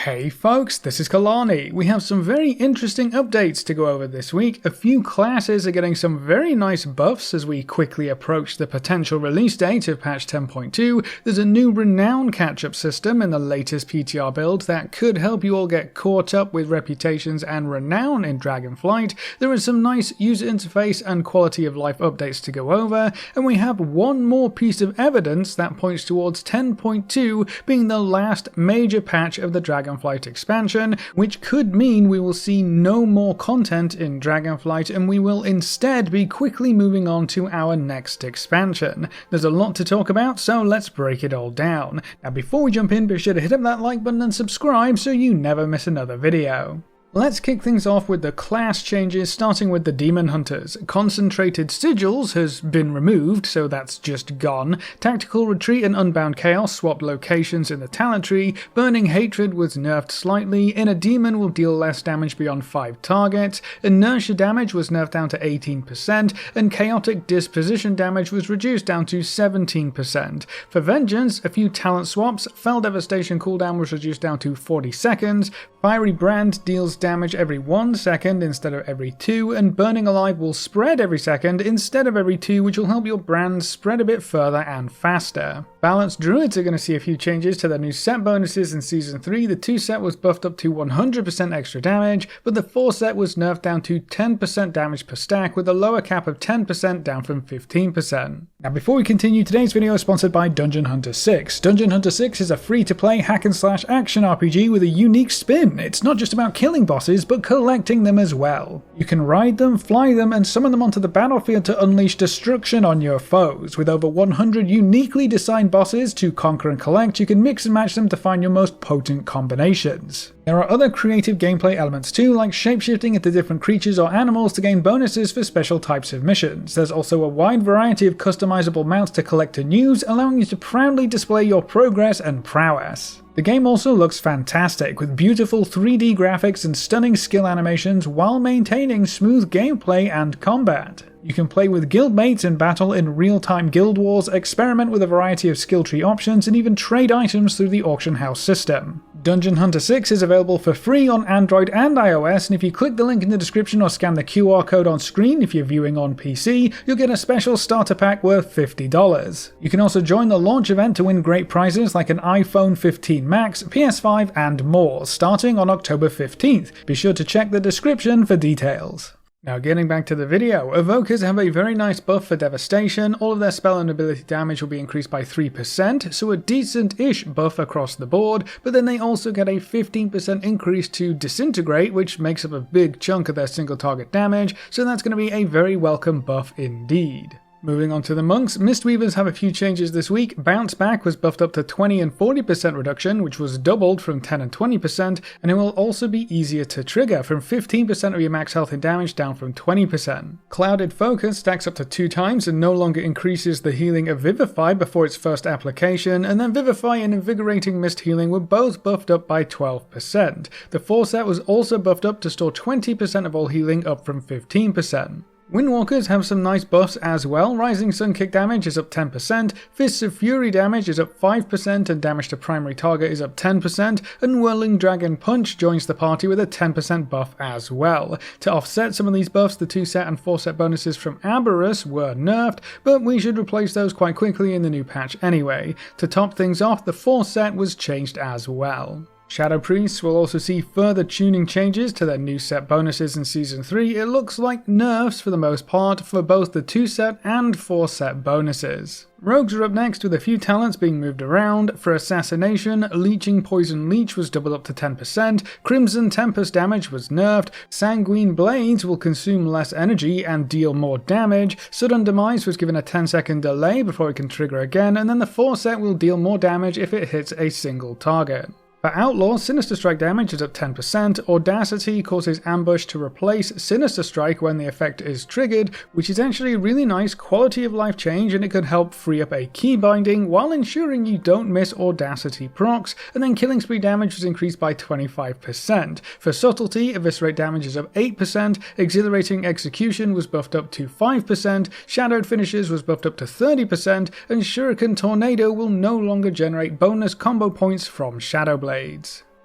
Hey folks, this is Kalani. We have some very interesting updates to go over this week. A few classes are getting some very nice buffs as we quickly approach the potential release date of patch 10.2. There's a new Renown catch-up system in the latest PTR build that could help you all get caught up with reputations and renown in Dragonflight. There is some nice user interface and quality of life updates to go over, and we have one more piece of evidence that points towards 10.2 being the last major patch of the Dragonflight expansion, which could mean we will see no more content in Dragonflight and we will instead be quickly moving on to our next expansion. There's a lot to talk about, so let's break it all down. Now before we jump in, be sure to hit up that like button and subscribe so you never miss another video. Let's kick things off with the class changes, starting with the Demon Hunters. Concentrated Sigils has been removed, so that's just gone. Tactical Retreat and Unbound Chaos swapped locations in the talent tree. Burning Hatred was nerfed slightly. Inner Demon will deal less damage beyond 5 targets. Inertia damage was nerfed down to 18%, and Chaotic Disposition damage was reduced down to 17%. For Vengeance, a few talent swaps. Fell Devastation cooldown was reduced down to 40 seconds. Fiery Brand deals damage every 1 second instead of every 2, and Burning Alive will spread every second instead of every 2, which will help your brand spread a bit further and faster. Balanced Druids are going to see a few changes to their new set bonuses in Season 3. The 2 set was buffed up to 100% extra damage, but the 4 set was nerfed down to 10% damage per stack with a lower cap of 10% down from 15%. Now before we continue, today's video is sponsored by Dungeon Hunter 6. Dungeon Hunter 6 is a free-to-play hack-and-slash action RPG with a unique spin. It's not just about killing bosses, but collecting them as well. You can ride them, fly them, and summon them onto the battlefield to unleash destruction on your foes. With over 100 uniquely designed bosses to conquer and collect, you can mix and match them to find your most potent combinations. There are other creative gameplay elements too, like shapeshifting into different creatures or animals to gain bonuses for special types of missions. There's also a wide variety of customizable mounts to collect and use, allowing you to proudly display your progress and prowess. The game also looks fantastic, with beautiful 3D graphics and stunning skill animations while maintaining smooth gameplay and combat. You can play with guildmates in battle in real-time guild wars, experiment with a variety of skill tree options, and even trade items through the auction house system. Dungeon Hunter 6 is available for free on Android and iOS, and if you click the link in the description or scan the QR code on screen if you're viewing on PC, you'll get a special starter pack worth $50. You can also join the launch event to win great prizes like an iPhone 15 Max, PS5 and more, starting on October 15th. Be sure to check the description for details. Now getting back to the video, Evokers have a very nice buff for Devastation. All of their spell and ability damage will be increased by 3%, so a decent-ish buff across the board, but then they also get a 15% increase to Disintegrate, which makes up a big chunk of their single target damage, so that's going to be a very welcome buff indeed. Moving on to the monks, Mistweavers have a few changes this week. Bounce Back was buffed up to 20 and 40% reduction, which was doubled from 10 and 20%, and it will also be easier to trigger, from 15% of your max health and damage down from 20%. Clouded Focus stacks up to 2 times and no longer increases the healing of Vivify before its first application, and then Vivify and Invigorating Mist Healing were both buffed up by 12%. The 4 set was also buffed up to store 20% of all healing, up from 15%. Windwalkers have some nice buffs as well. Rising Sun Kick damage is up 10%, Fists of Fury damage is up 5%, and damage to primary target is up 10%, and Whirling Dragon Punch joins the party with a 10% buff as well. To offset some of these buffs, the 2 set and 4 set bonuses from Aberrus were nerfed, but we should replace those quite quickly in the new patch anyway. To top things off, the 4 set was changed as well. Shadow Priests will also see further tuning changes to their new set bonuses in Season 3. It looks like nerfs for the most part for both the 2 set and 4 set bonuses. Rogues are up next with a few talents being moved around. For Assassination, Leeching Poison Leech was doubled up to 10%, Crimson Tempest damage was nerfed, Sanguine Blades will consume less energy and deal more damage, Sudden Demise was given a 10-second delay before it can trigger again, and then the 4 set will deal more damage if it hits a single target. For Outlaw, Sinister Strike damage is up 10%, Audacity causes Ambush to replace Sinister Strike when the effect is triggered, which is actually a really nice quality of life change, and it could help free up a key binding while ensuring you don't miss Audacity procs, and then Killing Spree damage was increased by 25%. For Subtlety, Eviscerate damage is up 8%, Exhilarating Execution was buffed up to 5%, Shadowed Finishes was buffed up to 30%, and Shuriken Tornado will no longer generate bonus combo points from Shadow Blades.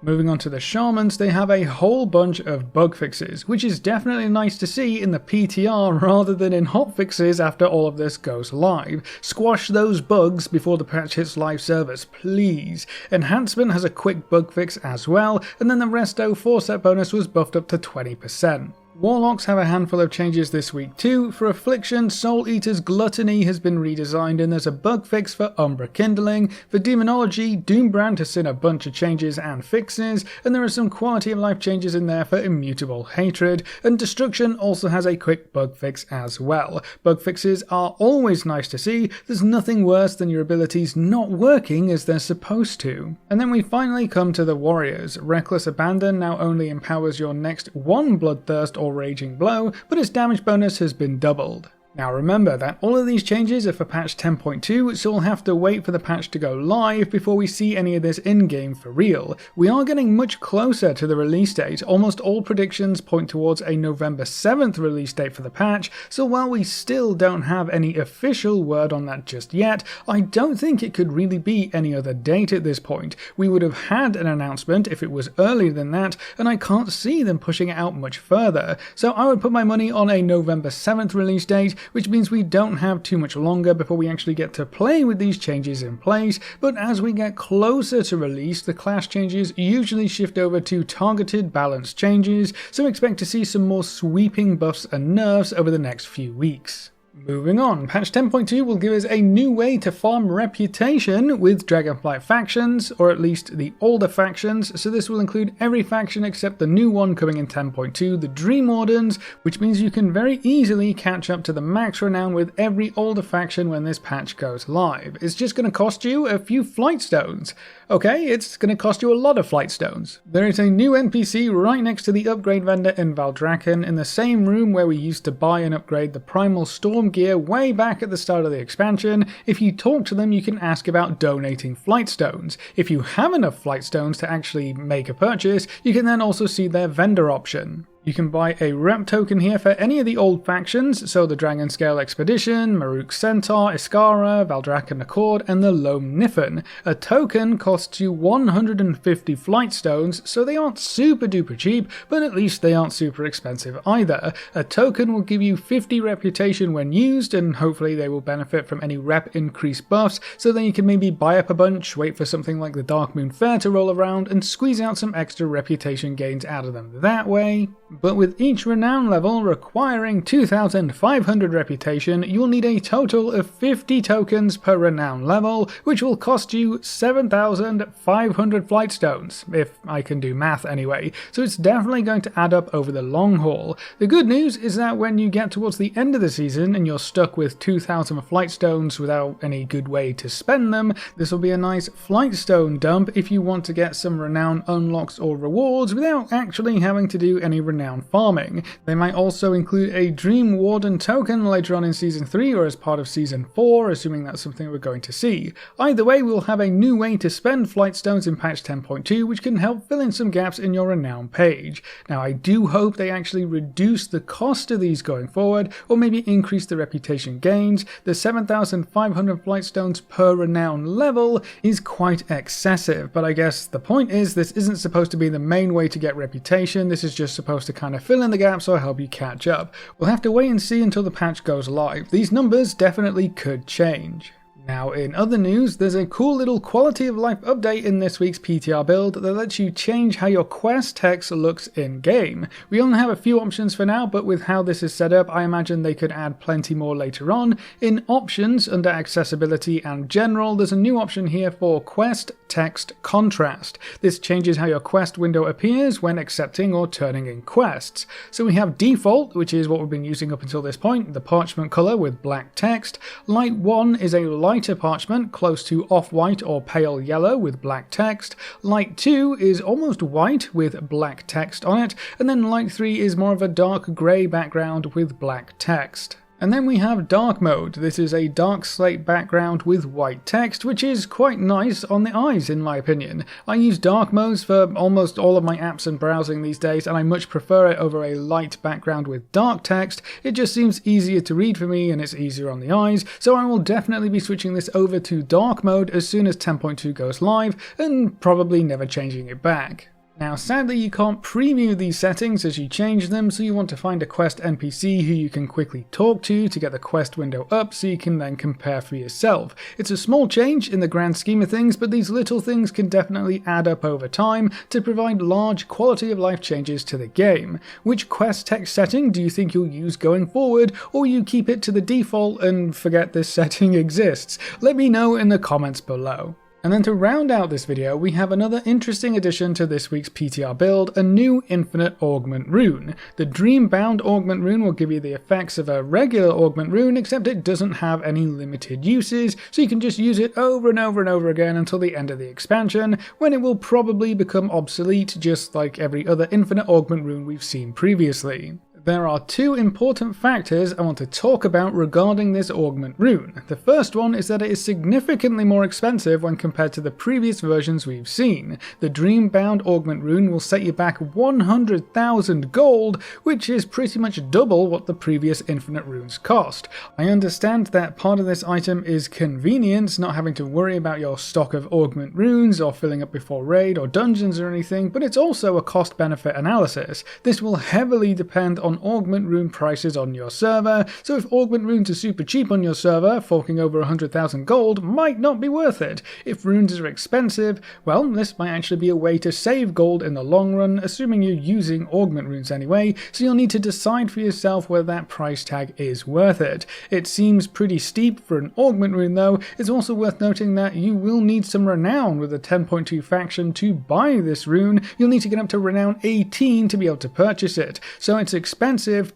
Moving on to the Shamans, they have a whole bunch of bug fixes, which is definitely nice to see in the PTR rather than in hotfixes after all of this goes live. Squash those bugs before the patch hits live servers, please. Enhancement has a quick bug fix as well, and then the Resto 4-set bonus was buffed up to 20%. Warlocks have a handful of changes this week too. For Affliction, Soul Eater's Gluttony has been redesigned and there's a bug fix for Umbra Kindling. For Demonology, Doombrand has seen a bunch of changes and fixes, and there are some quality of life changes in there for Immutable Hatred, and Destruction also has a quick bug fix as well. Bug fixes are always nice to see. There's nothing worse than your abilities not working as they're supposed to. And then we finally come to the Warriors. Reckless Abandon now only empowers your next one Bloodthirst or Raging Blow, but its damage bonus has been doubled. Now remember that all of these changes are for patch 10.2, so we'll have to wait for the patch to go live before we see any of this in-game for real. We are getting much closer to the release date. Almost all predictions point towards a November 7th release date for the patch, so while we still don't have any official word on that just yet, I don't think it could really be any other date at this point. We would have had an announcement if it was earlier than that, and I can't see them pushing it out much further, so I would put my money on a November 7th release date, which means we don't have too much longer before we actually get to play with these changes in place. But as we get closer to release, the class changes usually shift over to targeted balance changes, so expect to see some more sweeping buffs and nerfs over the next few weeks. Moving on, patch 10.2 will give us a new way to farm reputation with Dragonflight factions, or at least the older factions, so this will include every faction except the new one coming in 10.2, the Dream Wardens, which means you can very easily catch up to the max renown with every older faction when this patch goes live. It's just going to cost you a few flightstones. Okay, it's going to cost you a lot of flightstones. There is a new NPC right next to the upgrade vendor in Valdrakken, in the same room where we used to buy and upgrade the Primal Storm gear way back at the start of the expansion. If you talk to them, you can ask about donating flightstones. If you have enough flightstones to actually make a purchase, you can then also see their vendor option. You can buy a rep token here for any of the old factions, so the Dragonscale Expedition, Maruk Centaur, Iskara, Valdrakken Accord, and the Loam Niffen. A token costs you 150 flightstones, so they aren't super duper cheap, but at least they aren't super expensive either. A token will give you 50 reputation when used, and hopefully they will benefit from any rep increase buffs, so then you can maybe buy up a bunch, wait for something like the Darkmoon Fair to roll around, and squeeze out some extra reputation gains out of them that way. But with each renown level requiring 2,500 reputation, you'll need a total of 50 tokens per renown level, which will cost you 7,500 flightstones, if I can do math anyway, so it's definitely going to add up over the long haul. The good news is that when you get towards the end of the season and you're stuck with 2,000 flightstones without any good way to spend them, this will be a nice flightstone dump if you want to get some renown unlocks or rewards without actually having to do any renown farming. They might also include a Dream Warden token later on in Season 3 or as part of Season 4, assuming that's something we're going to see. Either way, we'll have a new way to spend flightstones in patch 10.2, which can help fill in some gaps in your renown page. Now, I do hope they actually reduce the cost of these going forward, or maybe increase the reputation gains. The 7,500 flightstones per renown level is quite excessive, but I guess the point is this isn't supposed to be the main way to get reputation. This is just supposed to kind of fill in the gaps or help you catch up. We'll have to wait and see until the patch goes live. These numbers definitely could change. Now, in other news, there's a cool little quality of life update in this week's PTR build that lets you change how your quest text looks in-game. We only have a few options for now, but with how this is set up, I imagine they could add plenty more later on. In Options, under Accessibility and General, there's a new option here for Quest Text Contrast. This changes how your quest window appears when accepting or turning in quests. So we have Default, which is what we've been using up until this point, the parchment color with black text. Light 1 is a lighter parchment, close to off-white or pale yellow with black text. Light 2 is almost white with black text on it, and then Light 3 is more of a dark grey background with black text. And then we have Dark Mode. This is a dark slate background with white text, which is quite nice on the eyes in my opinion. I use dark modes for almost all of my apps and browsing these days, and I much prefer it over a light background with dark text. It just seems easier to read for me and it's easier on the eyes, so I will definitely be switching this over to dark mode as soon as 10.2 goes live, and probably never changing it back. Now sadly you can't preview these settings as you change them, so you want to find a quest NPC who you can quickly talk to get the quest window up so you can then compare for yourself. It's a small change in the grand scheme of things, but these little things can definitely add up over time to provide large quality of life changes to the game. Which quest text setting do you think you'll use going forward, or will you keep it to the default and forget this setting exists? Let me know in the comments below. And then to round out this video, we have another interesting addition to this week's PTR build, a new infinite augment rune. The Dreambound augment rune will give you the effects of a regular augment rune, except it doesn't have any limited uses, so you can just use it over and over and over again until the end of the expansion, when it will probably become obsolete just like every other infinite augment rune we've seen previously. There are two important factors I want to talk about regarding this augment rune. The first one is that it is significantly more expensive when compared to the previous versions we've seen. The Dreambound augment rune will set you back 100,000 gold, which is pretty much double what the previous infinite runes cost. I understand that part of this item is convenience, not having to worry about your stock of augment runes or filling up before raid or dungeons or anything, but it's also a cost-benefit analysis. This will heavily depend on augment rune prices on your server, so if augment runes are super cheap on your server, forking over 100,000 gold might not be worth it. If runes are expensive, well, this might actually be a way to save gold in the long run, assuming you're using augment runes anyway, so you'll need to decide for yourself whether that price tag is worth it. It seems pretty steep for an augment rune though. It's also worth noting that you will need some renown with a 10.2 faction to buy this rune. You'll need to get up to renown 18 to be able to purchase it, so it's expensive,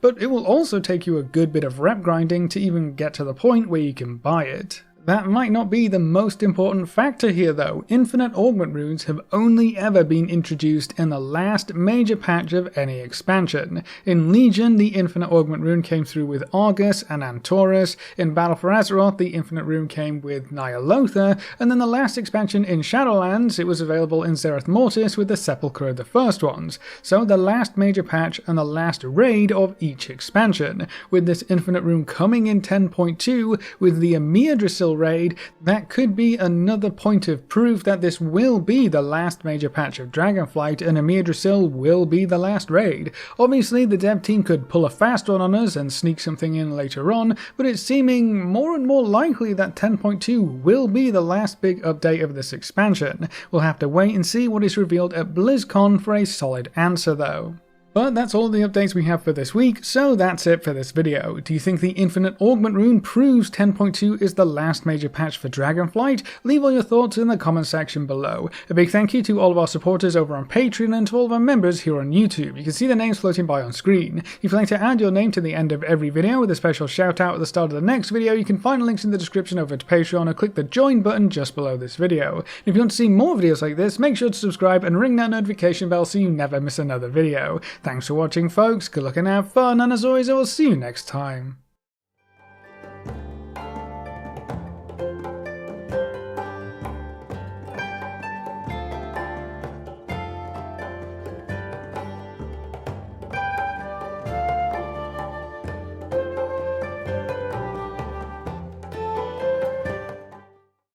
but it will also take you a good bit of rep grinding to even get to the point where you can buy it. That might not be the most important factor here though. Infinite augment runes have only ever been introduced in the last major patch of any expansion. In Legion, the infinite augment rune came through with Argus and Antorus. In Battle for Azeroth, the infinite rune came with Nyalotha, and then the last expansion in Shadowlands, it was available in Zereth Mortis with the Sepulchre of the First Ones. So the last major patch and the last raid of each expansion. With this infinite rune coming in 10.2 with the Amir Drasil raid, that could be another point of proof that this will be the last major patch of Dragonflight and Amir Drasil will be the last raid. Obviously the dev team could pull a fast one on us and sneak something in later on, but it's seeming more and more likely that 10.2 will be the last big update of this expansion. We'll have to wait and see what is revealed at BlizzCon for a solid answer though. But that's all the updates we have for this week, so that's it for this video. Do you think the Infinite Augment Rune proves 10.2 is the last major patch for Dragonflight? Leave all your thoughts in the comment section below. A big thank you to all of our supporters over on Patreon and to all of our members here on YouTube. You can see the names floating by on screen. If you'd like to add your name to the end of every video with a special shout out at the start of the next video, you can find links in the description over to Patreon or click the join button just below this video. And if you want to see more videos like this, make sure to subscribe and ring that notification bell so you never miss another video. Thanks for watching folks, good luck and have fun, and as always I will see you next time.